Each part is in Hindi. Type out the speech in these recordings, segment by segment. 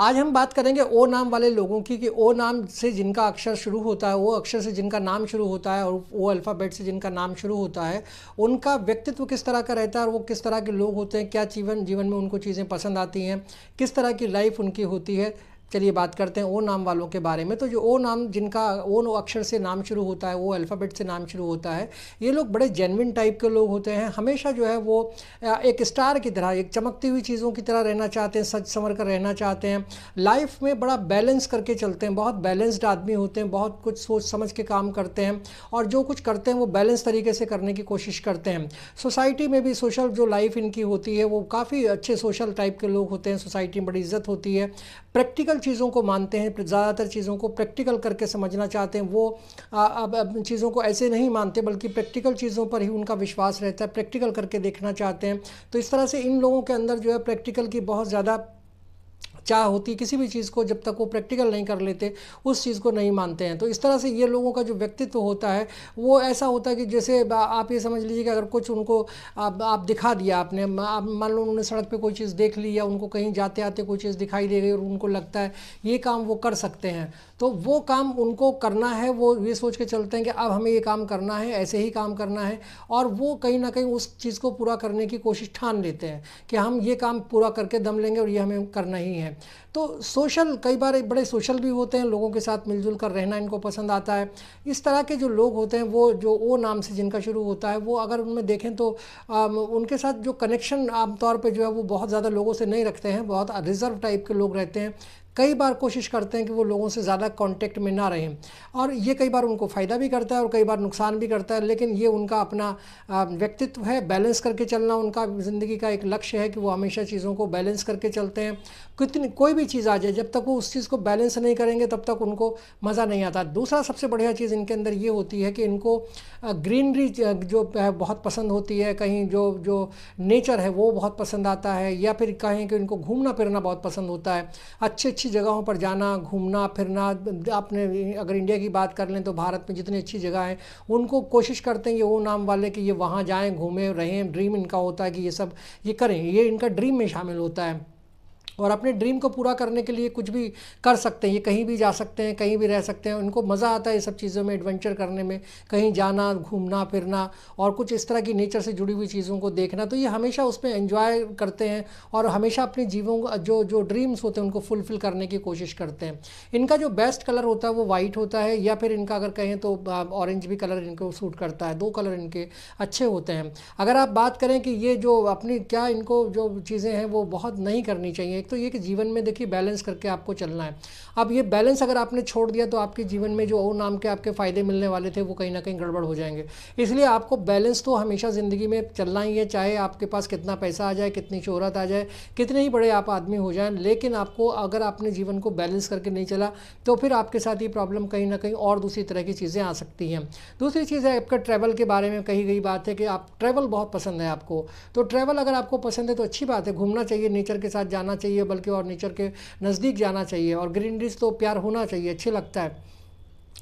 आज हम बात करेंगे ओ नाम वाले लोगों की, कि ओ नाम से जिनका अक्षर शुरू होता है, वो अक्षर से जिनका नाम शुरू होता है और वो अल्फ़ाबेट से जिनका नाम शुरू होता है, उनका व्यक्तित्व किस तरह का रहता है और वो किस तरह के लोग होते हैं, क्या जीवन में उनको चीज़ें पसंद आती हैं, किस तरह की लाइफ उनकी होती है। चलिए बात करते हैं ओ नाम वालों के बारे में। तो जो ओ नाम, जिनका ओ अक्षर से नाम शुरू होता है, वो अल्फ़ाबेट से नाम शुरू होता है, ये लोग बड़े जेन्युइन टाइप के लोग होते हैं। हमेशा जो है वो एक स्टार की तरह, एक चमकती हुई चीज़ों की तरह रहना चाहते हैं, सच संवर कर रहना चाहते हैं। लाइफ में बड़ा बैलेंस करके चलते हैं, बहुत बैलेंस्ड आदमी होते हैं, बहुत कुछ सोच समझ के काम करते हैं और जो कुछ करते हैं वो बैलेंस तरीके से करने की कोशिश करते हैं। सोसाइटी में भी सोशल जो लाइफ इनकी होती है वो काफ़ी अच्छे सोशल टाइप के लोग होते हैं, सोसाइटी में बड़ी इज्जत होती है। प्रैक्टिकल चीज़ों को मानते हैं, ज़्यादातर चीज़ों को प्रैक्टिकल करके समझना चाहते हैं। वो अब चीज़ों को ऐसे नहीं मानते, बल्कि प्रैक्टिकल चीज़ों पर ही उनका विश्वास रहता है, प्रैक्टिकल करके देखना चाहते हैं। तो इस तरह से इन लोगों के अंदर जो है प्रैक्टिकल की बहुत ज़्यादा चाह होती है। किसी भी चीज़ को जब तक वो प्रैक्टिकल नहीं कर लेते, उस चीज़ को नहीं मानते हैं। तो इस तरह से ये लोगों का जो व्यक्तित्व होता है वो ऐसा होता है कि जैसे आप ये समझ लीजिए कि अगर कुछ उनको आप दिखा दिया आपने, आप मान लो उन्होंने सड़क पे कोई चीज़ देख ली या उनको कहीं जाते आते कोई चीज़ दिखाई दे गई और उनको लगता है ये काम वो कर सकते हैं, तो वो काम उनको करना है। वो ये सोच के चलते हैं कि अब हमें ये काम करना है, ऐसे ही काम करना है, और वो कहीं ना कहीं उस चीज़ को पूरा करने की कोशिश ठान लेते हैं कि हम ये काम पूरा करके दम लेंगे और ये हमें करना ही है। तो सोशल, कई बार बड़े सोशल भी होते हैं, लोगों के साथ मिलजुल कर रहना इनको पसंद आता है। इस तरह के जो लोग होते हैं, वो जो ओ नाम से जिनका शुरू होता है, वो अगर उनमें देखें तो उनके साथ जो कनेक्शन आमतौर पे जो है वो बहुत ज़्यादा लोगों से नहीं रखते हैं, बहुत रिजर्व टाइप के लोग रहते हैं। कई बार कोशिश करते हैं कि वो लोगों से ज़्यादा कांटेक्ट में ना रहें, और ये कई बार उनको फ़ायदा भी करता है और कई बार नुकसान भी करता है। लेकिन ये उनका अपना व्यक्तित्व है, बैलेंस करके चलना उनका ज़िंदगी का एक लक्ष्य है कि वो हमेशा चीज़ों को बैलेंस करके चलते हैं। कितनी कोई भी चीज़ आ जाए, जब तक वो उस चीज़ को बैलेंस नहीं करेंगे तब तक उनको मज़ा नहीं आता। दूसरा सबसे बढ़िया चीज़ इनके अंदर ये होती है कि इनको ग्रीनरी जो है बहुत पसंद होती है, कहीं जो जो नेचर है वो बहुत पसंद आता है, या फिर कहें कि इनको घूमना फिरना बहुत पसंद होता है। अच्छी जगहों पर जाना, घूमना फिरना। आपने अगर इंडिया की बात कर लें तो भारत में जितनी अच्छी जगह हैं, उनको कोशिश करते हैं ये वो नाम वाले कि ये वहाँ जाएं, घूमें, रहें। ड्रीम इनका होता है कि ये सब ये करें, ये इनका ड्रीम में शामिल होता है। और अपने ड्रीम को पूरा करने के लिए कुछ भी कर सकते हैं, ये कहीं भी जा सकते हैं, कहीं भी रह सकते हैं। उनको मज़ा आता है ये सब चीज़ों में, एडवेंचर करने में, कहीं जाना, घूमना फिरना और कुछ इस तरह की नेचर से जुड़ी हुई चीज़ों को देखना। तो ये हमेशा उसमें एंजॉय करते हैं और हमेशा अपने जीवन जो जो ड्रीम्स होते हैं उनको फुलफ़िल करने की कोशिश करते हैं। इनका जो बेस्ट कलर होता है वो वाइट होता है, या फिर इनका अगर कहें तो ऑरेंज भी कलर इनको सूट करता है। दो कलर इनके अच्छे होते हैं। अगर आप बात करें कि ये जो अपनी क्या इनको जो चीज़ें हैं वो बहुत नहीं करनी चाहिए। एक तो ये कि जीवन में देखिए बैलेंस करके आपको चलना है। अब ये बैलेंस अगर आपने छोड़ दिया तो आपके जीवन में जो ओ नाम के आपके फ़ायदे मिलने वाले थे वो कहीं ना कहीं गड़बड़ हो जाएंगे। इसलिए आपको बैलेंस तो हमेशा ज़िंदगी में चलना ही है, चाहे आपके पास कितना पैसा आ जाए, कितनी शोहरत आ जाए, कितने ही बड़े आप आदमी हो जाएं। लेकिन आपको अगर आपने जीवन को बैलेंस करके नहीं चला तो फिर आपके साथ ये प्रॉब्लम कहीं ना कहीं और दूसरी तरह की चीज़ें आ सकती हैं। दूसरी चीज़ है आपका ट्रैवल के बारे में कही गई बात है कि आप ट्रैवल बहुत पसंद है आपको। तो ट्रैवल अगर आपको पसंद है तो अच्छी बात है, घूमना चाहिए, नेचर के साथ जाना चाहिए, बल्कि और नेचर के नज़दीक जाना चाहिए। और ग्रीनरीज तो प्यार होना चाहिए, अच्छे लगता है।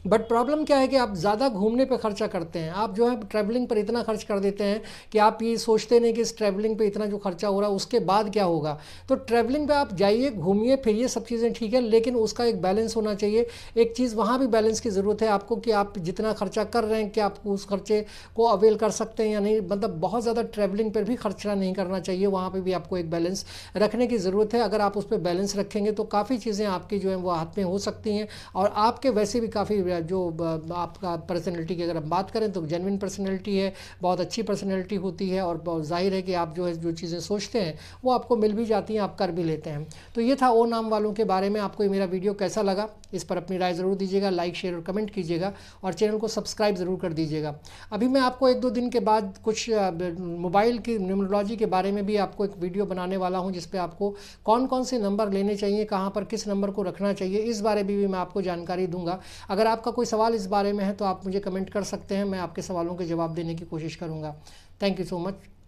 बट प्रॉब्लम क्या है कि आप ज़्यादा घूमने पे खर्चा करते हैं। आप जो है ट्रैवलिंग पर इतना खर्च कर देते हैं कि आप ये सोचते नहीं कि इस ट्रैवलिंग पे इतना जो खर्चा हो रहा है उसके बाद क्या होगा। तो ट्रैवलिंग पे आप जाइए, घूमिए फिरिए, सब चीज़ें ठीक है, लेकिन उसका एक बैलेंस होना चाहिए। एक चीज़ वहाँ भी बैलेंस की ज़रूरत है आपको कि आप जितना खर्चा कर रहे हैं कि आप उस खर्चे को अवेल कर सकते हैं या नहीं। मतलब बहुत ज़्यादा ट्रैवलिंग पर भी खर्चा नहीं करना चाहिए, वहाँ पर भी आपको एक बैलेंस रखने की ज़रूरत है। अगर आप उस पर बैलेंस रखेंगे तो काफ़ी चीज़ें आपकी जो है वो हाथ में हो सकती हैं। और आपके वैसे भी काफ़ी जो आपका पर्सनैलिटी की अगर हम बात करें तो जेन्युइन पर्सनैलिटी है, बहुत अच्छी पर्सनैलिटी होती है, और बहुत जाहिर है कि आप जो है जो चीज़ें सोचते हैं वो आपको मिल भी जाती हैं, आप कर भी लेते हैं। तो ये था ओ नाम वालों के बारे में। आपको ये मेरा वीडियो कैसा लगा इस पर अपनी राय ज़रूर दीजिएगा, लाइक शेयर और कमेंट कीजिएगा, और चैनल को सब्सक्राइब ज़रूर कर दीजिएगा। अभी मैं आपको 1-2 दिन के बाद कुछ मोबाइल की न्यूमरोलॉजी के बारे में भी आपको एक वीडियो बनाने वाला हूँ, जिस पर आपको कौन कौन से नंबर लेने चाहिए, कहाँ पर किस नंबर को रखना चाहिए, इस बारे में भी मैं आपको जानकारी दूंगा। अगर आपका कोई सवाल इस बारे में है तो आप मुझे कमेंट कर सकते हैं, मैं आपके सवालों के जवाब देने की कोशिश करूँगा। Thank you so much.